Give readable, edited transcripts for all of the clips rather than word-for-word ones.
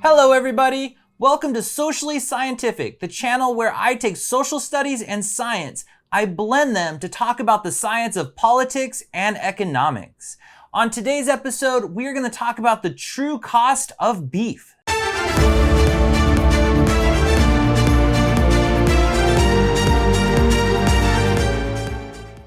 Hello everybody! Welcome to Socially Scientific, the channel where I take social studies and science. I blend them to talk about the science of politics and economics. On today's episode, we're going to talk about the true cost of beef.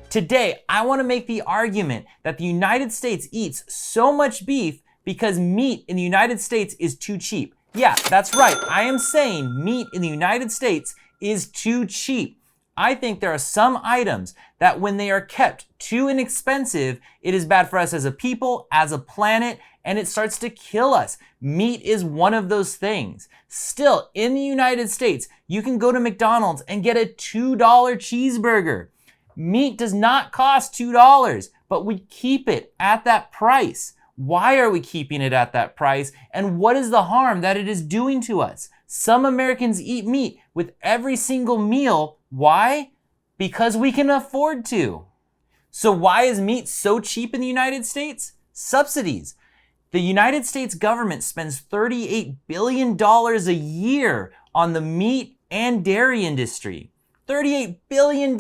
Today, I want to make the argument that the United States eats so much beef because meat in the United States is too cheap. Yeah, that's right. I am saying meat in the United States is too cheap. I think there are some items that when they are kept too inexpensive, it is bad for us as a people, as a planet, and it starts to kill us. Meat is one of those things. Still, in the United States, you can go to McDonald's and get a $2 cheeseburger. Meat does not cost $2, but we keep it at that price. Why are we keeping it at that price? And what is the harm that it is doing to us? Some Americans eat meat with every single meal. Why? Because we can afford to. So why is meat so cheap in the United States? Subsidies. The United States government spends $38 billion a year on the meat and dairy industry. $38 billion.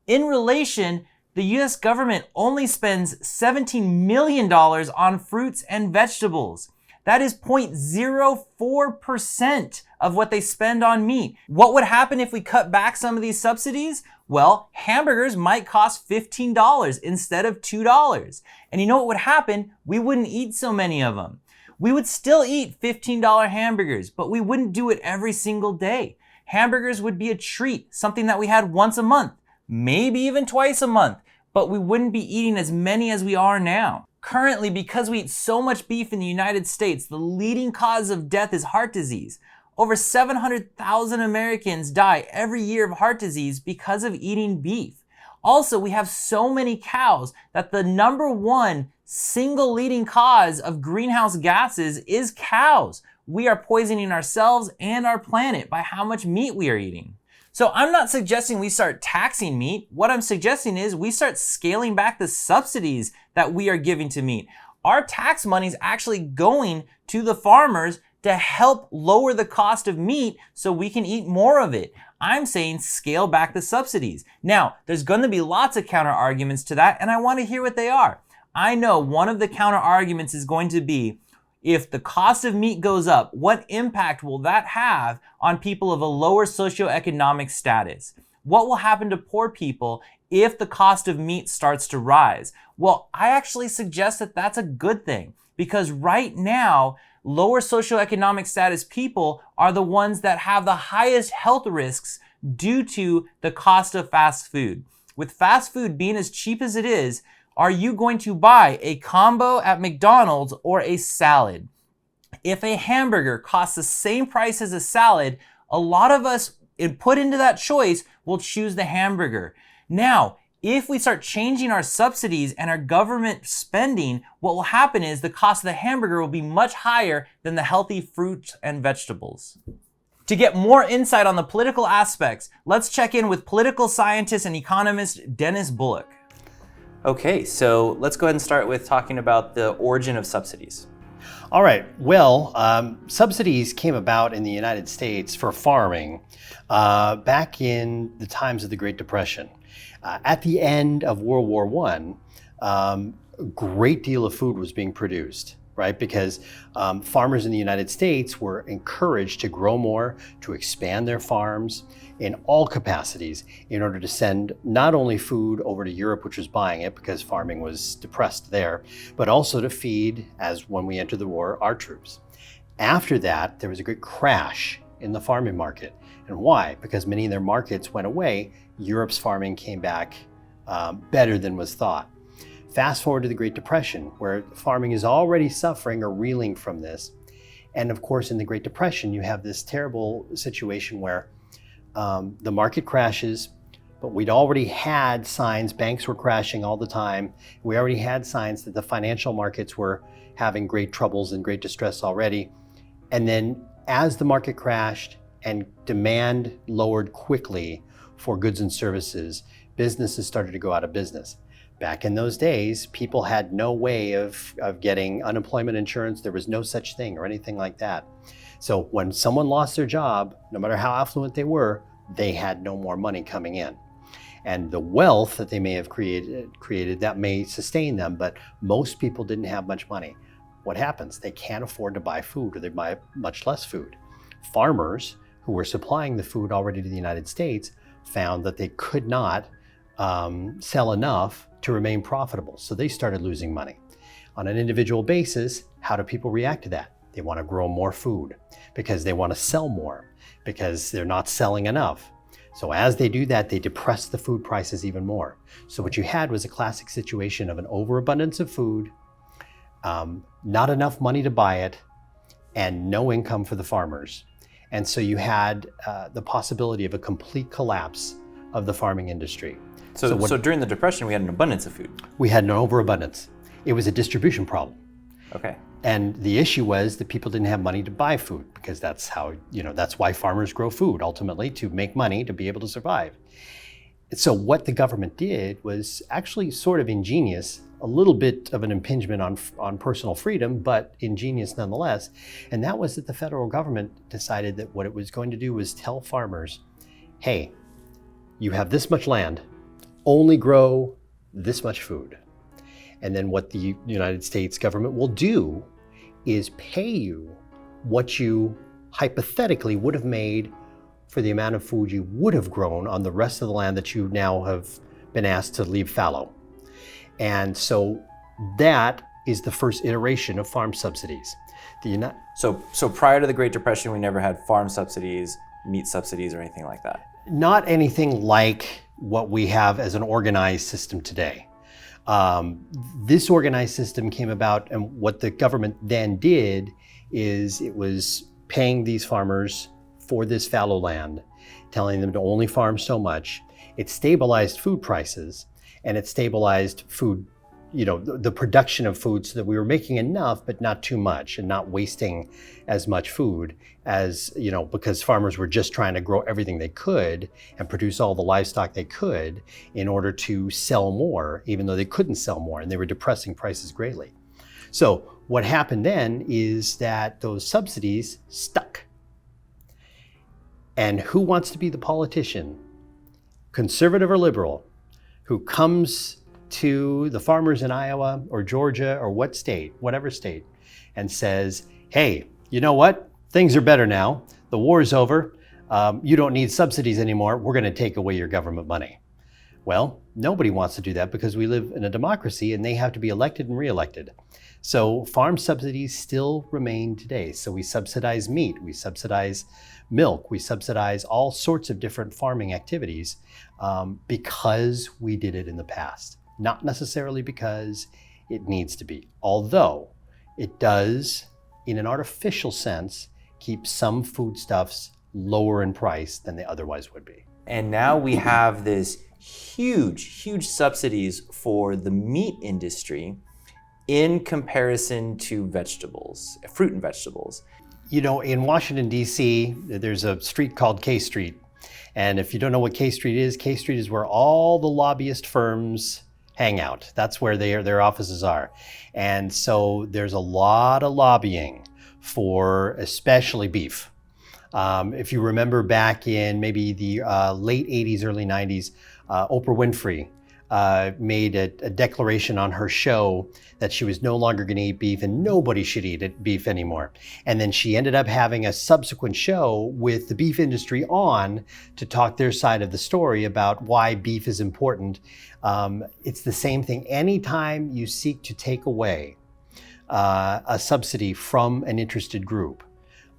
In relation, the US government only spends $17 million on fruits and vegetables. That is 0.04% of what they spend on meat. What would happen if we cut back some of these subsidies? Well, hamburgers might cost $15 instead of $2. And you know what would happen? We wouldn't eat so many of them. We would still eat $15 hamburgers, but we wouldn't do it every single day. Hamburgers would be a treat, something that we had once a month, maybe even twice a month, but we wouldn't be eating as many as we are now. Currently, because we eat so much beef in the United States, the leading cause of death is heart disease. Over 700,000 Americans die every year of heart disease because of eating beef. Also, we have so many cows that the number one single leading cause of greenhouse gases is cows. We are poisoning ourselves and our planet by how much meat we are eating. So I'm not suggesting we start taxing meat. What I'm suggesting is we start scaling back the subsidies that we are giving to meat. Our tax money is actually going to the farmers to help lower the cost of meat so we can eat more of it. I'm saying scale back the subsidies. Now, there's going to be lots of counter arguments to that, and I want to hear what they are. I know one of the counter arguments is going to be, if the cost of meat goes up, what impact will that have on people of a lower socioeconomic status? What will happen to poor people if the cost of meat starts to rise? Well, I actually suggest that that's a good thing, because right now, lower socioeconomic status people are the ones that have the highest health risks due to the cost of fast food. With fast food being as cheap as it is, are you going to buy a combo at McDonald's or a salad? If a hamburger costs the same price as a salad, a lot of us put into that choice will choose the hamburger. Now, if we start changing our subsidies and our government spending, what will happen is the cost of the hamburger will be much higher than the healthy fruits and vegetables. To get more insight on the political aspects, let's check in with political scientist and economist Dennis Bullock. Okay, so let's go ahead and start with talking about the origin of subsidies. All right, well, subsidies came about in the United States for farming back in the times of the Great Depression. At the end of World War I, a great deal of food was being produced, right? Because farmers in the United States were encouraged to grow more, to expand their farms in all capacities in order to send not only food over to Europe, which was buying it because farming was depressed there, but also to feed, as when we entered the war, our troops. After that, there was a great crash in the farming market. And why? Because many of their markets went away. Europe's farming came back better than was thought. Fast forward to the Great Depression, where farming is already suffering or reeling from this. And of course, in the Great Depression, you have this terrible situation where the market crashes, but we'd already had signs, banks were crashing all the time. We already had signs that the financial markets were having great troubles and great distress already. And then as the market crashed and demand lowered quickly for goods and services, businesses started to go out of business. Back in those days, people had no way of getting unemployment insurance. There was no such thing or anything like that. So when someone lost their job, no matter how affluent they were, they had no more money coming in. And the wealth that they may have created that may sustain them, but most people didn't have much money. What happens? They can't afford to buy food, or they buy much less food. Farmers who were supplying the food already to the United States found that they could not sell enough to remain profitable. So they started losing money. On an individual basis, how do people react to that? They want to grow more food because they want to sell more, because they're not selling enough. So as they do that, they depress the food prices even more. So what you had was a classic situation of an overabundance of food, not enough money to buy it, and no income for the farmers. And so you had the possibility of a complete collapse of the farming industry. So during the Depression, we had an abundance of food. We had an overabundance. It was a distribution problem. Okay. And the issue was that people didn't have money to buy food, because that's how, that's why farmers grow food, ultimately, to make money to be able to survive. So what the government did was actually sort of ingenious, a little bit of an impingement on personal freedom, but ingenious nonetheless. And that was that the federal government decided that what it was going to do was tell farmers, hey, you have this much land, only grow this much food. And then what the United States government will do is pay you what you hypothetically would have made for the amount of food you would have grown on the rest of the land that you now have been asked to leave fallow. And so that is the first iteration of farm subsidies. So prior to the Great Depression, we never had farm subsidies, meat subsidies, or anything like that? Not anything like what we have as an organized system today. This organized system came about, and what the government then did is it was paying these farmers for this fallow land, telling them to only farm so much. It stabilized food prices, and it stabilized food, the production of food, so that we were making enough, but not too much, and not wasting as much food as, because farmers were just trying to grow everything they could and produce all the livestock they could in order to sell more, even though they couldn't sell more, and they were depressing prices greatly. So what happened then is that those subsidies stuck. And who wants to be the politician, conservative or liberal, who comes to the farmers in Iowa or Georgia or whatever state, and says, hey, you know what? Things are better now. The war is over. You don't need subsidies anymore. We're going to take away your government money. Well, nobody wants to do that, because we live in a democracy and they have to be elected and reelected. So farm subsidies still remain today. So we subsidize meat, we subsidize milk, we subsidize all sorts of different farming activities because we did it in the past. Not necessarily because it needs to be, although it does, in an artificial sense, keep some foodstuffs lower in price than they otherwise would be. And now we have this huge subsidies for the meat industry in comparison to vegetables, fruit and vegetables. In Washington, D.C., there's a street called K Street. And if you don't know what K Street is where all the lobbyist firms hang out. That's where their offices are. And so there's a lot of lobbying for especially beef. If you remember back in maybe the late 80s, early 90s, Oprah Winfrey made a declaration on her show that she was no longer going to eat beef and nobody should eat beef anymore. And then she ended up having a subsequent show with the beef industry on to talk their side of the story about why beef is important. It's the same thing. Anytime you seek to take away a subsidy from an interested group,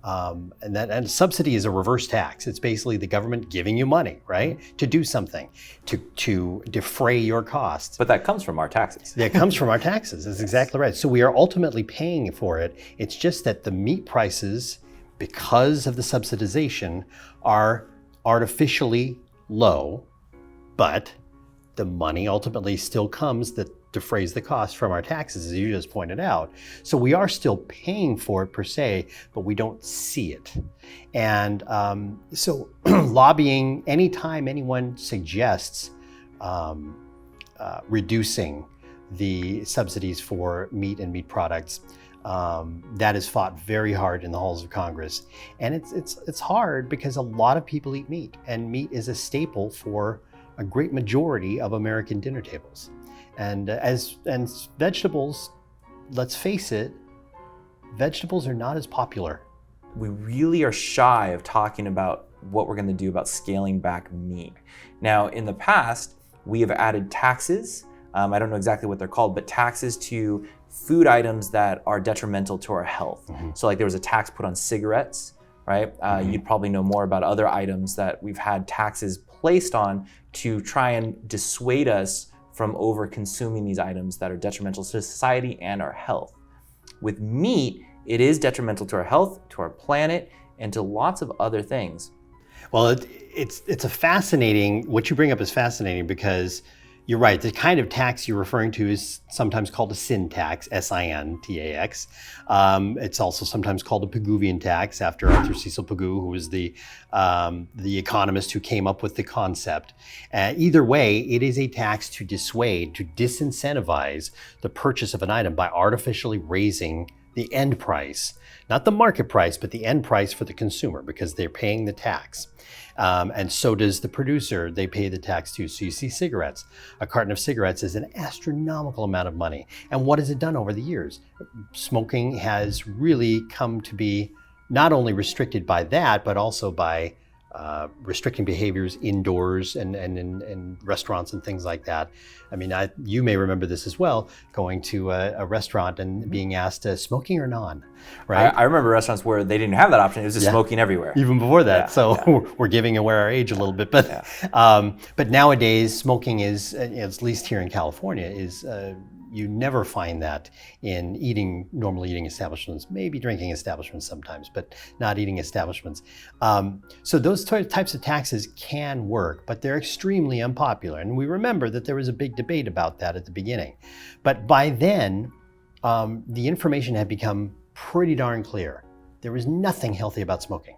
and a subsidy is a reverse tax. It's basically the government giving you money, right, to do something, to defray your costs. But that comes from our taxes. That comes from our taxes. That's exactly right. So we are ultimately paying for it. It's just that the meat prices, because of the subsidization, are artificially low, but the money ultimately still comes that defrays the cost from our taxes, as you just pointed out. So we are still paying for it per se, but we don't see it. And so lobbying, anytime anyone suggests reducing the subsidies for meat and meat products. That is fought very hard in the halls of Congress. And it's hard because a lot of people eat meat, and meat is a staple for a great majority of American dinner tables. And vegetables, let's face it, vegetables are not as popular. We really are shy of talking about what we're going to do about scaling back meat. Now, in the past, we have added taxes. I don't know exactly what they're called, but taxes to food items that are detrimental to our health. So like there was a tax put on cigarettes, right? You'd probably know more about other items that we've had taxes placed on to try and dissuade us from over consuming these items that are detrimental to society and our health. With meat, it is detrimental to our health, to our planet, and to lots of other things. Well, it's a fascinating, what you bring up is fascinating because you're right, the kind of tax you're referring to is sometimes called a sin tax, S-I-N-T-A-X. It's also sometimes called a Pigouvian tax after Arthur Cecil Pigou, who was the economist who came up with the concept. Either way, it is a tax to dissuade, to disincentivize the purchase of an item by artificially raising the end price, not the market price, but the end price for the consumer because they're paying the tax. And so does the producer, they pay the tax too. So you see cigarettes. A carton of cigarettes is an astronomical amount of money. And what has it done over the years? Smoking has really come to be not only restricted by that, but also by restricting behaviors indoors and in restaurants and things like that. I mean, you may remember this as well, going to a restaurant and being asked, smoking or non, right? I remember restaurants where they didn't have that option. It was just smoking everywhere. Even before that. We're giving away our age a little bit. But nowadays, smoking is, at least here in California, is you never find that in normal eating establishments, maybe drinking establishments sometimes, but not eating establishments. So those types of taxes can work, but they're extremely unpopular. And we remember that there was a big debate about that at the beginning. But by then, the information had become pretty darn clear. There was nothing healthy about smoking,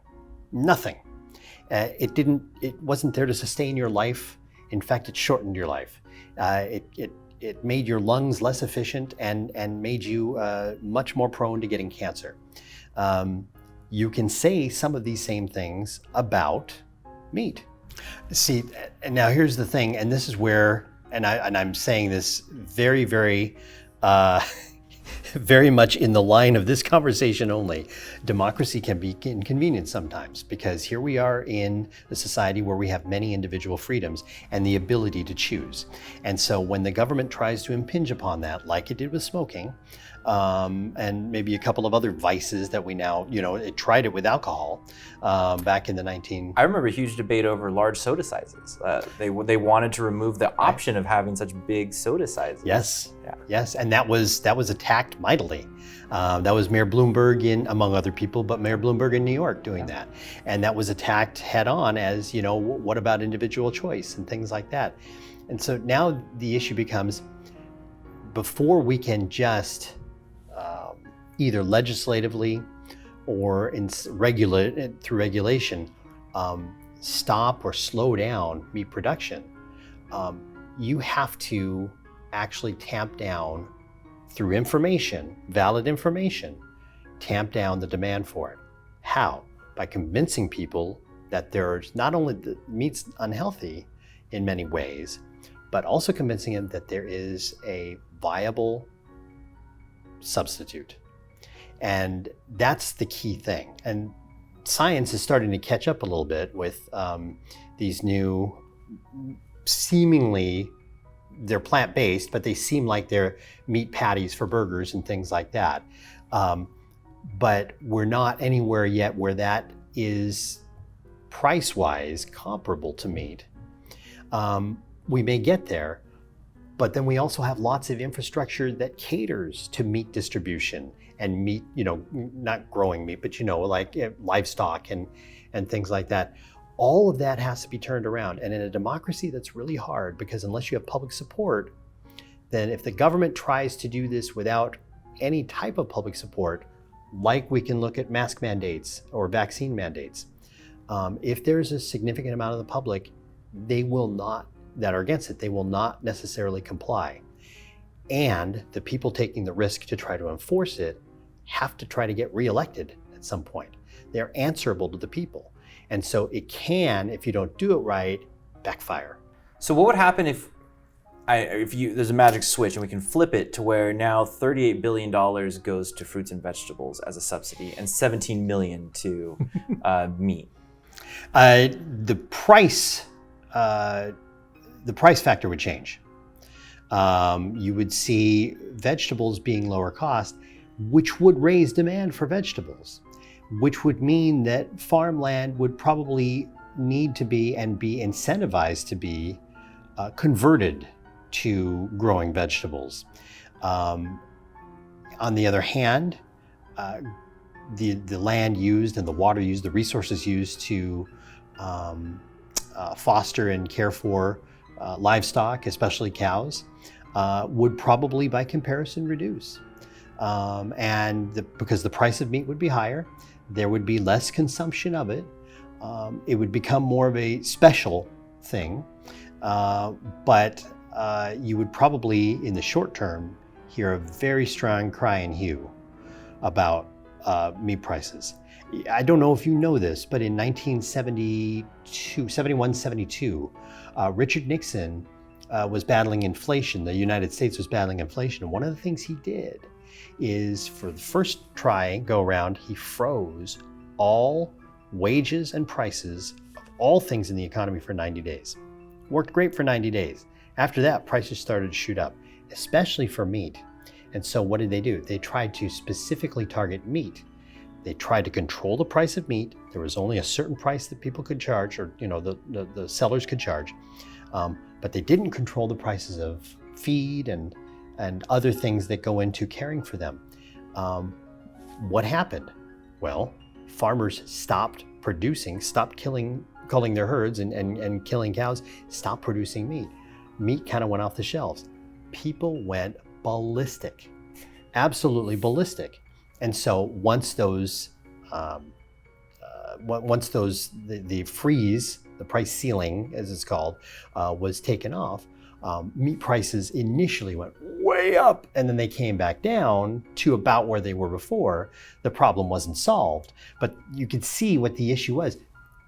nothing. It wasn't there to sustain your life. In fact, it shortened your life. It made your lungs less efficient and made you much more prone to getting cancer. You can say some of these same things about meat. See, and now here's the thing, and this is where, and I'm saying this very, very, very much in the line of this conversation only. Democracy can be inconvenient sometimes because here we are in a society where we have many individual freedoms and the ability to choose. And so when the government tries to impinge upon that, like it did with smoking, and maybe a couple of other vices that we now, it tried it with alcohol back in the I remember a huge debate over large soda sizes. They wanted to remove the option of having such big soda sizes. Yes, yes, and that was attacked mightily. That was Mayor Bloomberg among other people, but Mayor Bloomberg in New York doing that. And that was attacked head on as, what about individual choice and things like that. And so now the issue becomes, before we can just either legislatively or through regulation, stop or slow down meat production, you have to actually tamp down through information, valid information, tamp down the demand for it. How? By convincing people that there's not only the meat's unhealthy in many ways, but also convincing them that there is a viable substitute. And that's the key thing. And science is starting to catch up a little bit with these new, seemingly, they're plant-based, but they seem like they're meat patties for burgers and things like that. But we're not anywhere yet where that is price-wise comparable to meat. We may get there, but then we also have lots of infrastructure that caters to meat distribution and meat, not growing meat, but like livestock and things like that. All of that has to be turned around. And in a democracy, that's really hard because unless you have public support, then if the government tries to do this without any type of public support, like we can look at mask mandates or vaccine mandates, if there's a significant amount of the public, they will not that are against it. They will not necessarily comply. And the people taking the risk to try to enforce it have to try to get reelected at some point. They're answerable to the people. And so it can, if you don't do it right, backfire. So what would happen if there's a magic switch and we can flip it to where now $38 billion goes to fruits and vegetables as a subsidy and $17 million to meat? The price factor would change. You would see vegetables being lower cost, which would raise demand for vegetables, which would mean that farmland would probably need to be and be incentivized to be converted to growing vegetables. On the other hand, the land used and the water used, the resources used to foster and care for livestock, especially cows, would probably by comparison reduce. Because the price of meat would be higher, there would be less consumption of it. It would become more of a special thing, but you would probably, in the short term, hear a very strong cry and hue about meat prices. I don't know if you know this, but in 1972, Richard Nixon was battling inflation. The United States was battling inflation. And one of the things he did is, for the first go around, he froze all wages and prices of all things in the economy for 90 days. Worked great for 90 days. After that, prices started to shoot up, especially for meat. And so what did they do? They tried to specifically target meat. They tried to control the price of meat. There was only a certain price that people could charge, or the sellers could charge. But they didn't control the prices of feed and other things that go into caring for them. What happened? Well, farmers stopped producing, stopped culling their herds and killing cows, stopped producing meat. Meat kind of went off the shelves. People went ballistic, absolutely ballistic. And so once the freeze, the price ceiling, as it's called, was taken off, meat prices initially went way up, and then they came back down to about where they were before. The problem wasn't solved, but you could see what the issue was.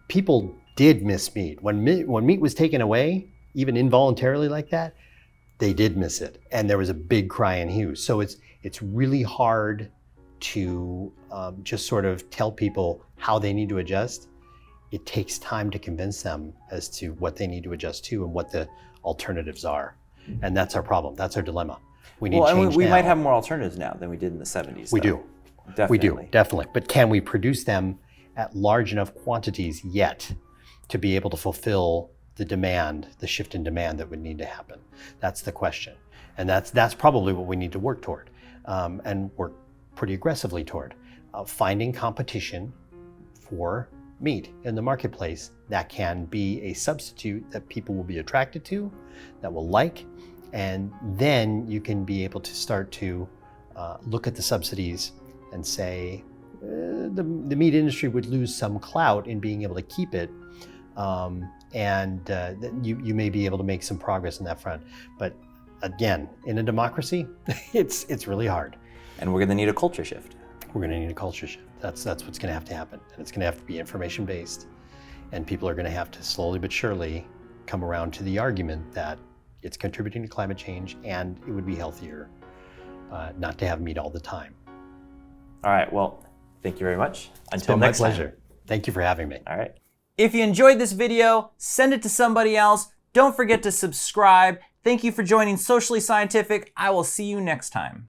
People did miss meat. When meat was taken away, even involuntarily like that, they did miss it, and there was a big cry and hue. So it's really hard to just sort of tell people how they need to adjust. It takes time to convince them as to what they need to adjust to and what the alternatives are. And that's our problem. That's our dilemma. We need change we now. might have more alternatives now than we did in the 70s. We do. Definitely. We do, definitely. But can we produce them at large enough quantities yet to be able to fulfill the demand, the shift in demand that would need to happen? That's the question. And that's probably what we need to work toward, and work pretty aggressively toward, finding competition for meat in the marketplace that can be a substitute that people will be attracted to, that will like, and then you can be able to start to look at the subsidies and say the meat industry would lose some clout in being able to keep it, and you may be able to make some progress in that front. But again, in a democracy, it's really hard. And we're going to need a culture shift. We're going to need a culture shift. That's what's going to have to happen. And it's going to have to be information-based. And people are going to have to slowly but surely come around to the argument that it's contributing to climate change and it would be healthier not to have meat all the time. All right, well, thank you very much. Until next time. It's been my pleasure. Thank you for having me. All right. If you enjoyed this video, send it to somebody else. Don't forget to subscribe. Thank you for joining Socially Scientific. I will see you next time.